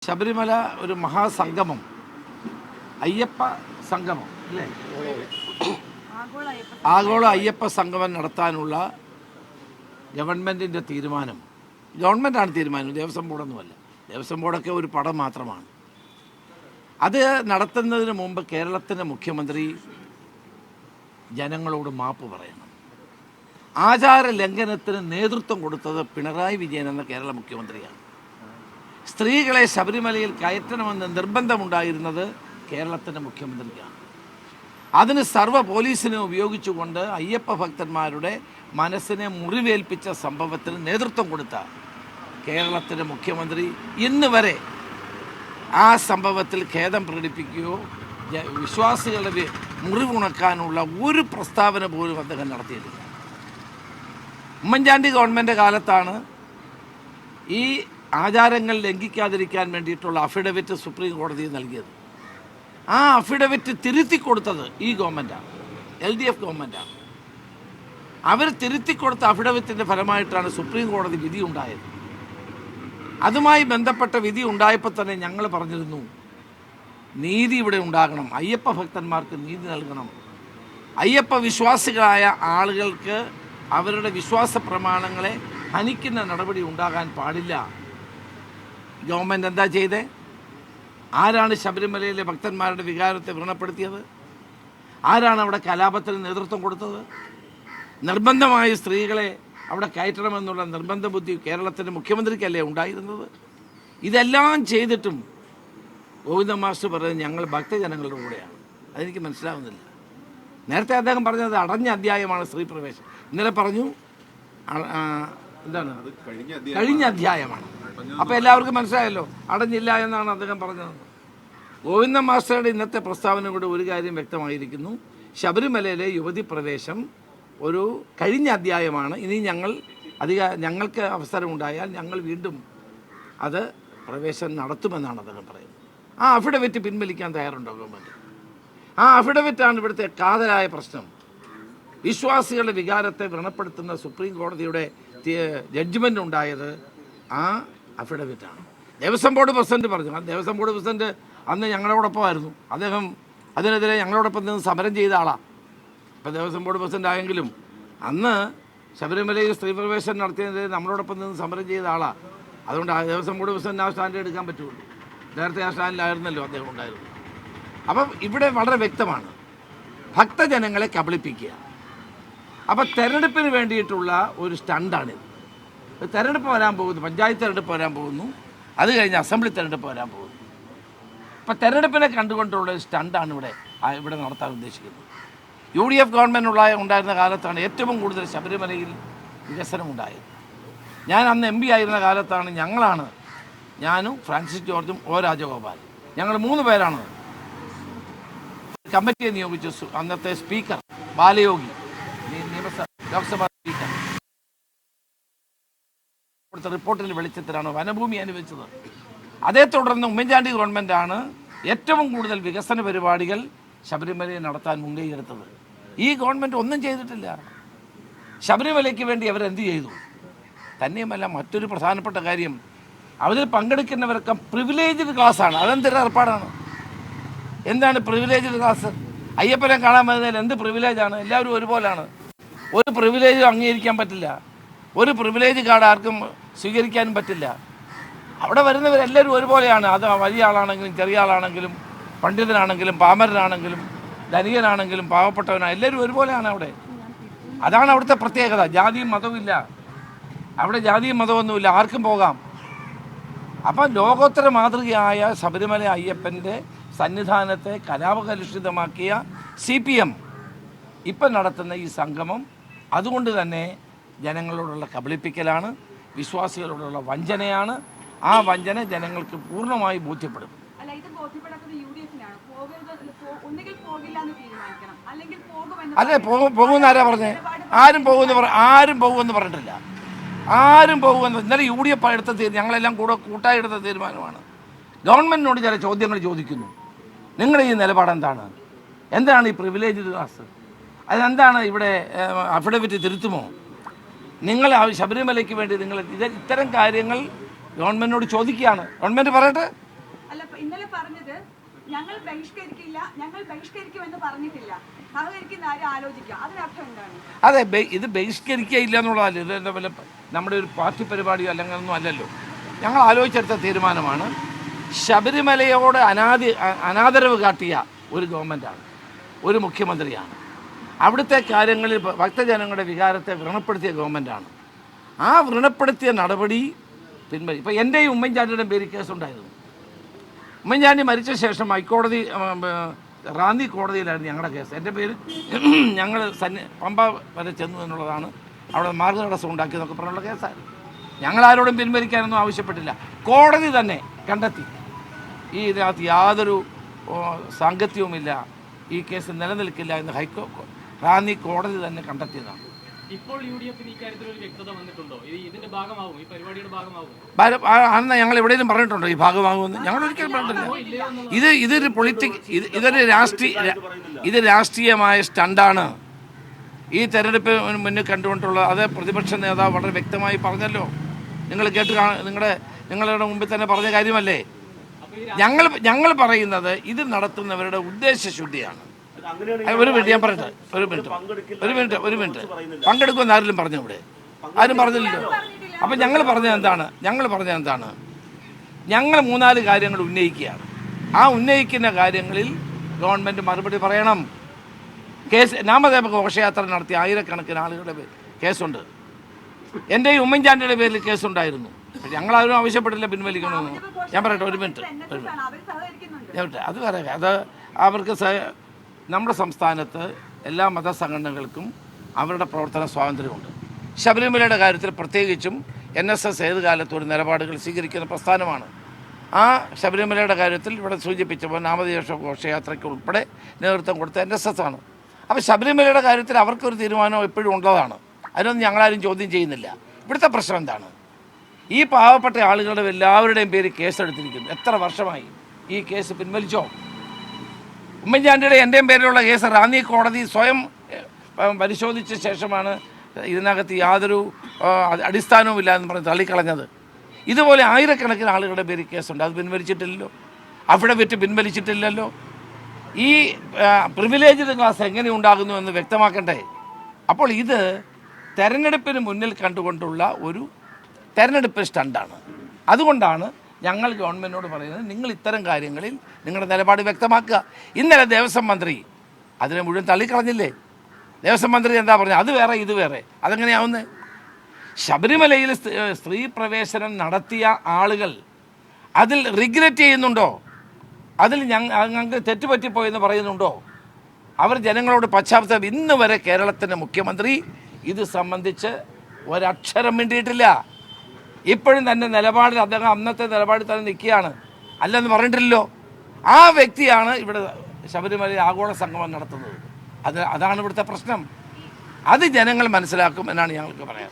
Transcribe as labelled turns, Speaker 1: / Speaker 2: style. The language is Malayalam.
Speaker 1: ശബരിമല ഒരു മഹാസംഗമം, അയ്യപ്പ സംഗമം അല്ലേ, ആഗോള അയ്യപ്പ സംഗമം നടത്താനുള്ള ഗവൺമെൻറ്റിൻ്റെ തീരുമാനം, ഗവൺമെൻറ്റാണ് തീരുമാനം, ദേവസ്വം ബോർഡൊന്നുമല്ല. ദേവസ്വം ബോർഡൊക്കെ ഒരു പടം മാത്രമാണ്. അത് നടത്തുന്നതിന് മുമ്പ് കേരളത്തിൻ്റെ മുഖ്യമന്ത്രി ജനങ്ങളോട് മാപ്പ് പറയണം. ആചാര ലംഘനത്തിന് നേതൃത്വം കൊടുത്തത് പിണറായി വിജയൻ എന്ന കേരള മുഖ്യമന്ത്രിയാണ്. സ്ത്രീകളെ ശബരിമലയിൽ കയറ്റണമെന്ന് നിർബന്ധമുണ്ടായിരുന്നത് കേരളത്തിൻ്റെ മുഖ്യമന്ത്രിക്കാണ്. അതിന് സർവ്വ പോലീസിനെ ഉപയോഗിച്ചുകൊണ്ട് അയ്യപ്പ ഭക്തന്മാരുടെ മനസ്സിനെ മുറിവേൽപ്പിച്ച സംഭവത്തിന് നേതൃത്വം കൊടുത്ത കേരളത്തിൻ്റെ മുഖ്യമന്ത്രി ഇന്ന് വരെ ആ സംഭവത്തിൽ ഖേദം പ്രകടിപ്പിക്കുകയോ വിശ്വാസികളുടെ മുറിവുണക്കാനുള്ള ഒരു പ്രസ്താവന പോലും അദ്ദേഹം നടത്തിയിട്ടില്ല. ഉമ്മൻചാണ്ടി ഗവൺമെൻറ് കാലത്താണ് ഈ ആചാരങ്ങൾ ലംഘിക്കാതിരിക്കാൻ വേണ്ടിയിട്ടുള്ള അഫിഡവിറ്റ് സുപ്രീം കോടതി നൽകിയത്. ആ അഫിഡവിറ്റ് തിരുത്തി കൊടുത്തത് ഈ ഗവൺമെൻറ്റാണ്, LDF ഗവൺമെൻറ്റാണ്. അവർ തിരുത്തി കൊടുത്ത അഫിഡവിറ്റിൻ്റെ ഫലമായിട്ടാണ് സുപ്രീം കോടതി വിധി ഉണ്ടായത്. അതുമായി ബന്ധപ്പെട്ട വിധി ഉണ്ടായപ്പോൾ തന്നെ ഞങ്ങൾ പറഞ്ഞിരുന്നു, നീതി ഇവിടെ ഉണ്ടാകണം, അയ്യപ്പ ഭക്തന്മാർക്ക് നീതി നൽകണം, അയ്യപ്പ വിശ്വാസികളായ ആളുകൾക്ക് അവരുടെ വിശ്വാസ പ്രമാണങ്ങളെ ഹനിക്കുന്ന നടപടി ഉണ്ടാകാൻ പാടില്ല. ഗവൺമെൻറ് എന്താ ചെയ്തേ? ആരാണ് ശബരിമലയിലെ ഭക്തന്മാരുടെ വികാരത്തെ വ്രണപ്പെടുത്തിയത്? ആരാണ് അവിടെ കലാപത്തിന് നേതൃത്വം കൊടുത്തത്? നിർബന്ധമായി സ്ത്രീകളെ അവിടെ കയറ്റണമെന്നുള്ള നിർബന്ധ ബുദ്ധി കേരളത്തിൻ്റെ മുഖ്യമന്ത്രിക്കല്ലേ ഉണ്ടായിരുന്നത്? ഇതെല്ലാം ചെയ്തിട്ടും ഗോവിന്ദ മാസ്റ്റർ പറയുന്നത് ഞങ്ങൾ ഭക്തജനങ്ങളുടെ കൂടെയാണ്. അതെനിക്ക് മനസ്സിലാവുന്നില്ല. നേരത്തെ അദ്ദേഹം പറഞ്ഞത് അടഞ്ഞ അധ്യായമാണ് സ്ത്രീ പ്രവേശം. ഇന്നലെ പറഞ്ഞു എന്താണ് കഴിഞ്ഞ അധ്യായമാണ്. അപ്പോൾ എല്ലാവർക്കും മനസ്സിലായല്ലോ, അടഞ്ഞില്ല എന്നാണ് അദ്ദേഹം പറഞ്ഞത്. ഗോവിന്ദ മാസ്റ്ററുടെ ഇന്നത്തെ പ്രസ്താവന കൂടെ ഒരു കാര്യം വ്യക്തമായിരിക്കുന്നു, ശബരിമലയിലെ യുവതി പ്രവേശം ഒരു കഴിഞ്ഞ അധ്യായമാണ്. ഇനി ഞങ്ങൾക്ക് അവസരമുണ്ടായാൽ ഞങ്ങൾ വീണ്ടും അത് പ്രവേശനം നടത്തുമെന്നാണ് അദ്ദേഹം പറയുന്നത്. ആ അഫിഡവിറ്റ് പിൻവലിക്കാൻ തയ്യാറുണ്ടോ ഗവൺമെൻറ്? ആ അഫിഡവിറ്റാണ് ഇവിടുത്തെ കാതലായ പ്രശ്നം. വിശ്വാസികളുടെ വികാരത്തെ വ്രണപ്പെടുത്തുന്ന സുപ്രീം കോടതിയുടെ ജഡ്ജ്മെൻ്റ് ഉണ്ടായത് ആ അഫിഡവിറ്റാണ്. ദേവസ്വം ബോർഡ് പ്രസിഡന്റ് പറഞ്ഞു. ആ ദേവസ്വം ബോർഡ് പ്രസിഡന്റ് അന്ന് ഞങ്ങളോടൊപ്പമായിരുന്നു. അദ്ദേഹം അതിനെതിരെ ഞങ്ങളോടൊപ്പം നിന്ന് സമരം ചെയ്ത ആളാണ്. ഇപ്പോൾ ദേവസ്വം ബോർഡ് പ്രസിഡന്റ് ആയെങ്കിലും അന്ന് ശബരിമലയിൽ സ്ത്രീ പ്രവേശനം നടത്തിയതിനെതിരെ നമ്മളോടൊപ്പം നിന്ന് സമരം ചെയ്ത ആളാണ്. അതുകൊണ്ട് ആ ദേവസ്വം ബോർഡ് പ്രസിഡന്റ് ആ സ്റ്റാൻഡ് എടുക്കാൻ പറ്റുള്ളൂ. നേരത്തെ ആ സ്റ്റാൻഡിലായിരുന്നല്ലോ അദ്ദേഹം ഉണ്ടായിരുന്നു. അപ്പം ഇവിടെ വളരെ വ്യക്തമാണ്, ഭക്തജനങ്ങളെ കബളിപ്പിക്കുക. അപ്പം തെരഞ്ഞെടുപ്പിന് വേണ്ടിയിട്ടുള്ള ഒരു സ്റ്റണ്ടാണിത്. തെരഞ്ഞെടുപ്പ് വരാൻ പോകുന്നു, പഞ്ചായത്ത് തെരഞ്ഞെടുപ്പ് വരാൻ പോകുന്നു, അത് കഴിഞ്ഞ് അസംബ്ലി തെരഞ്ഞെടുപ്പ് വരാൻ പോകുന്നു. അപ്പം തെരഞ്ഞെടുപ്പിനെ കണ്ടുകൊണ്ടുള്ള ഒരു സ്റ്റണ്ടാണ് ഇവിടെ നടത്താൻ ഉദ്ദേശിക്കുന്നത്. UDF ഗവൺമെൻറ് ഉണ്ടായിരുന്ന കാലത്താണ് ഏറ്റവും കൂടുതൽ ശബരിമലയിൽ വികസനം ഉണ്ടായത്. ഞാൻ അന്ന് MP ആയിരുന്ന കാലത്താണ് ഞാനും ഫ്രാൻസിസ് ജോർജും രാജഗോപാൽ, ഞങ്ങൾ 3 പേരാണ് കമ്മിറ്റിയെ നിയോഗിച്ചു. അന്നത്തെ സ്പീക്കർ ബാലയോഗി, ലോക്സഭാ സ്പീക്കർ കൊടുത്ത റിപ്പോർട്ടിൻ്റെ വെളിച്ചത്തിലാണ് വനഭൂമി അനുവദിച്ചത്. അതേ തുടർന്ന് ഉമ്മൻചാണ്ടി ഗവൺമെൻറ്റാണ് ഏറ്റവും കൂടുതൽ വികസന പരിപാടികൾ ശബരിമലയിൽ നടത്താൻ മുൻകൈയെടുത്തത്. ഈ ഗവൺമെൻറ് ഒന്നും ചെയ്തിട്ടില്ല. ശബരിമലയ്ക്ക് വേണ്ടി അവരെന്ത് ചെയ്തു? തന്നെയുമല്ല, മറ്റൊരു പ്രധാനപ്പെട്ട കാര്യം, അതിൽ പങ്കെടുക്കുന്നവരൊക്കെ പ്രിവിലേജ്ഡ് ക്ലാസ്സാണ്. അതെന്തൊരു ഏർപ്പാടാണ്? എന്താണ് പ്രിവിലേജ്ഡ് ക്ലാസ്? അയ്യപ്പനെ കാണാൻ വരുന്നതിൽ എന്ത് പ്രിവിലേജാണ്? എല്ലാവരും ഒരുപോലെയാണ്. ഒരു പ്രിവിലേജും അംഗീകരിക്കാൻ പറ്റില്ല. ഒരു പ്രിവിലേജ് കാർഡ് ആർക്കും സ്വീകരിക്കാനും പറ്റില്ല. അവിടെ വരുന്നവരെല്ലാവരും ഒരുപോലെയാണ്. അത് വലിയ ആളാണെങ്കിലും ചെറിയ ആളാണെങ്കിലും പണ്ഡിതനാണെങ്കിലും പാമരനാണെങ്കിലും ധനികനാണെങ്കിലും പാവപ്പെട്ടവനാണ്, എല്ലാവരും ഒരുപോലെയാണ് അവിടെ. അതാണ് അവിടുത്തെ പ്രത്യേകത. ജാതിയും മതവും ഇല്ല അവിടെ. ജാതിയും മതമൊന്നുമില്ല, ആർക്കും പോകാം. അപ്പം ലോകോത്തര മാതൃകയായ ശബരിമല അയ്യപ്പൻ്റെ സന്നിധാനത്തെ കലാപകലുഷിതമാക്കിയ CPM ഇപ്പം നടത്തുന്ന ഈ സംഗമം അതുകൊണ്ട് തന്നെ ജനങ്ങളോടുള്ള കബളിപ്പിക്കലാണ്, വിശ്വാസികളോടുള്ള വഞ്ചനയാണ്. ആ വഞ്ചന ജനങ്ങൾക്ക് പൂർണ്ണമായി ബോധ്യപ്പെടും. അതെ, പോകുമെന്ന് ആരാ പറഞ്ഞേ? ആരും പോകുമെന്ന് പറഞ്ഞിട്ടില്ല. ആരും പോകുമെന്ന് ഇന്നലെ UDF എടുത്ത ഞങ്ങളെല്ലാം കൂട്ടായി എടുത്ത തീരുമാനമാണ്. ഗവൺമെൻറ്റിനോട് ചില ചോദ്യങ്ങൾ ചോദിക്കുന്നു. നിങ്ങളുടെ ഈ നിലപാട് എന്താണ് ഈ പ്രിവിലേജ്ഡ് ക്ലാസ്? അതിനെന്താണ് ഇവിടെ അഫിഡവിറ്റ് തിരുത്തുമോ? നിങ്ങൾ ശബരിമലയ്ക്ക് വേണ്ടി ഇത്തരം കാര്യങ്ങൾ ഗവൺമെൻറ്റിനോട് ചോദിക്കുകയാണ്. ഗവൺമെൻറ് പറയട്ടെ,
Speaker 2: ഇന്നലെ പറഞ്ഞത് ഞങ്ങൾ ബഹിഷ്കരിക്കുമെന്ന് പറഞ്ഞിട്ടില്ല, സഹകരിക്കുന്ന ആരും ആലോചിക്കുക. അതിനർത്ഥം എന്താണ്?
Speaker 1: അതെ, ഇത് ബഹിഷ്കരിക്കുകയില്ല എന്നുള്ളതല്ല. ഇത് എന്താ പോലെ നമ്മുടെ ഒരു പാർട്ടി പരിപാടിയോ അല്ലെങ്കിൽ ഒന്നും അല്ലല്ലോ. ഞങ്ങൾ ആലോചിച്ചെടുത്ത തീരുമാനമാണ്. ശബരിമലയോട് അനാദരവ് കാട്ടിയ ഒരു ഗവൺമെൻറ്റാണ്, ഒരു മുഖ്യമന്ത്രിയാണ്. അവിടുത്തെ കാര്യങ്ങളിൽ ഭക്തജനങ്ങളുടെ വികാരത്തെ വ്രണപ്പെടുത്തിയ ഗവൺമെൻറ്റാണ്. ആ വ്രണപ്പെടുത്തിയ നടപടി പിൻവലി. ഇപ്പോൾ എൻ്റെയും ഉമ്മൻചാണ്ടിയുടെയും പേര് കേസുണ്ടായിരുന്നു. ഉമ്മൻചാണ്ടി മരിച്ച ശേഷം ഹൈക്കോടതി റാന്നി കോടതിയിലായിരുന്നു ഞങ്ങളുടെ കേസ്. എൻ്റെ പേര് ഞങ്ങൾ പമ്പ വരെ ചെന്നു എന്നുള്ളതാണ്. അവിടെ മാർഗതടസ്സം ഉണ്ടാക്കിയെന്നൊക്കെ പറഞ്ഞുള്ള കേസായിരുന്നു. ഞങ്ങളാരോടും പിൻവലിക്കാനൊന്നും ആവശ്യപ്പെട്ടില്ല. കോടതി തന്നെ കണ്ടെത്തി ഇതിനകത്ത് യാതൊരു സാങ്കത്യവുമില്ല, ഈ കേസ് നിലനിൽക്കില്ല എന്ന് റാന്നി കോടതി തന്നെ കണ്ടെത്തിയതാണ്.
Speaker 3: ഇപ്പോൾ യുഡിഎഫിന് ഇക്കാര്യത്തിൽ ഒരു വ്യക്തത വന്നിട്ടുണ്ടോ? ഇതിന്റെ ഭാഗമാകും, ഈ പരിപാടിയുടെ ഭാഗമാകും
Speaker 1: അന്ന് ഞങ്ങൾ എവിടെയെങ്കിലും പറഞ്ഞിട്ടുണ്ടോ ഈ ഭാഗമാകുമെന്ന്? ഞങ്ങൾ ഒരിക്കലും പറഞ്ഞിട്ടില്ല. ഇതൊരു ഇത് രാഷ്ട്രീയമായ സ്റ്റണ്ടാണ്. ഈ തെരഞ്ഞെടുപ്പ് മുന്നിൽ കണ്ടുകൊണ്ടുള്ള അത് പ്രതിപക്ഷ നേതാവ് വളരെ വ്യക്തമായി പറഞ്ഞല്ലോ. നിങ്ങൾ നിങ്ങളുടെ മുമ്പിൽ തന്നെ പറഞ്ഞ കാര്യമല്ലേ. ഞങ്ങൾ പറയുന്നത് ഇത് നടത്തുന്നവരുടെ ഉദ്ദേശശുദ്ധിയാണ്. ഒരു മിനിറ്റ് ഞാൻ പറയട്ടെ, ഒരു മിനിറ്റ് പങ്കെടുക്കുമെന്ന് ആരെങ്കിലും പറഞ്ഞു? ഇവിടെ ആരും പറഞ്ഞില്ലല്ലോ. അപ്പം ഞങ്ങൾ പറഞ്ഞത് എന്താണ്? ഞങ്ങൾ 3-4 കാര്യങ്ങൾ ഉന്നയിക്കുകയാണ്. ആ ഉന്നയിക്കുന്ന കാര്യങ്ങളിൽ ഗവൺമെൻറ് മറുപടി പറയണം. നാമദേവ ഘോഷയാത്ര നടത്തിയ ആയിരക്കണക്കിന് ആളുകളുടെ കേസുണ്ട്. എൻ്റെ ഉമ്മൻചാണ്ടിയുടെ പേരിൽ കേസുണ്ടായിരുന്നു. ഞങ്ങളാരും ആവശ്യപ്പെട്ടില്ല പിൻവലിക്കണമെന്ന്. ഞാൻ പറയട്ടെ, ഒരു മിനിറ്റ്. അത് പറയാം. അത് അവർക്ക് നമ്മുടെ സംസ്ഥാനത്ത് എല്ലാ മതസംഘടനകൾക്കും അവരുടെ പ്രവർത്തന സ്വാതന്ത്ര്യമുണ്ട്. ശബരിമലയുടെ കാര്യത്തിൽ പ്രത്യേകിച്ചും NSS ഏത് കാലത്തും ഒരു നിലപാടുകൾ സ്വീകരിക്കുന്ന പ്രസ്ഥാനമാണ്. ആ ശബരിമലയുടെ കാര്യത്തിൽ ഇവിടെ സൂചിപ്പിച്ചപ്പോൾ നാമധേയ ഘോഷയാത്രയ്ക്ക് ഉൾപ്പെടെ നേതൃത്വം കൊടുത്ത NSS ആണ്. അപ്പോൾ ശബരിമലയുടെ കാര്യത്തിൽ അവർക്കൊരു തീരുമാനം എപ്പോഴും ഉള്ളതാണ്. അതിനൊന്നും ഞങ്ങളാരും ചോദ്യം ചെയ്യുന്നില്ല. ഇവിടുത്തെ പ്രശ്നം എന്താണ്? ഈ പാവപ്പെട്ട ആളുകളുടെ എല്ലാവരുടെയും പേര് കേസെടുത്തിരിക്കുന്നു. എത്ര വർഷമായി? ഈ കേസ് പിൻവലിച്ചോ? ഉമ്മൻചാണ്ടിയുടെ എൻ്റെയും പേരിലുള്ള കേസ് റാന്നി കോടതി സ്വയം പരിശോധിച്ച ശേഷമാണ് ഇതിനകത്ത് യാതൊരു അടിസ്ഥാനവുമില്ല എന്ന് പറഞ്ഞ് തള്ളിക്കളഞ്ഞത്. ഇതുപോലെ ആയിരക്കണക്കിന് ആളുകളുടെ പേര് കേസുണ്ട്. അത് പിൻവലിച്ചിട്ടില്ലല്ലോ. അഫിഡവിറ്റ് പിൻവലിച്ചിട്ടില്ലല്ലോ. ഈ പ്രിവിലേജ്ഡ് ക്ലാസ് എങ്ങനെ ഉണ്ടാകുന്നു എന്ന് വ്യക്തമാക്കണ്ടേ? അപ്പോൾ ഇത് തെരഞ്ഞെടുപ്പിന് മുന്നിൽ കണ്ടുകൊണ്ടുള്ള ഒരു തെരഞ്ഞെടുപ്പ് സ്റ്റണ്ടാണ്. അതുകൊണ്ടാണ് ഞങ്ങൾ ഗവൺമെൻറ്റിനോട് പറയുന്നത്, നിങ്ങൾ ഇത്തരം കാര്യങ്ങളിൽ നിങ്ങളുടെ നിലപാട് വ്യക്തമാക്കുക. ഇന്നലെ ദേവസ്വം മന്ത്രി അതിനെ മുഴുവൻ തള്ളിക്കളഞ്ഞില്ലേ? ദേവസ്വം മന്ത്രി എന്താ പറഞ്ഞത്? അത് വേറെ ഇത് വേറെ. അതെങ്ങനെയാവുന്നത്? ശബരിമലയിൽ സ്ത്രീ പ്രവേശനം നടത്തിയ ആളുകൾ അതിൽ റിഗ്രറ്റ് ചെയ്യുന്നുണ്ടോ? അതിൽ ഞങ്ങൾക്ക് തെറ്റുപറ്റിപ്പോയെന്ന് പറയുന്നുണ്ടോ? അവർ ജനങ്ങളോട് പശ്ചാത്തലം ഇന്ന് വരെ കേരളത്തിൻ്റെ മുഖ്യമന്ത്രി ഇത് സംബന്ധിച്ച് ഒരക്ഷരം മിണ്ടിയിട്ടില്ല. ഇപ്പോഴും തന്നെ നിലപാടിൽ അദ്ദേഹം അന്നത്തെ നിലപാടിൽ തന്നെ നിൽക്കുകയാണ്. അല്ലെന്ന് പറഞ്ഞിട്ടില്ലല്ലോ. ആ വ്യക്തിയാണ് ഇവിടെ ശബരിമല ആഗോള സംഗമം നടത്തുന്നത്. അതാണ് ഇവിടുത്തെ പ്രശ്നം. അത് ജനങ്ങൾ മനസ്സിലാക്കും എന്നാണ് ഞങ്ങൾക്ക് പറയാം.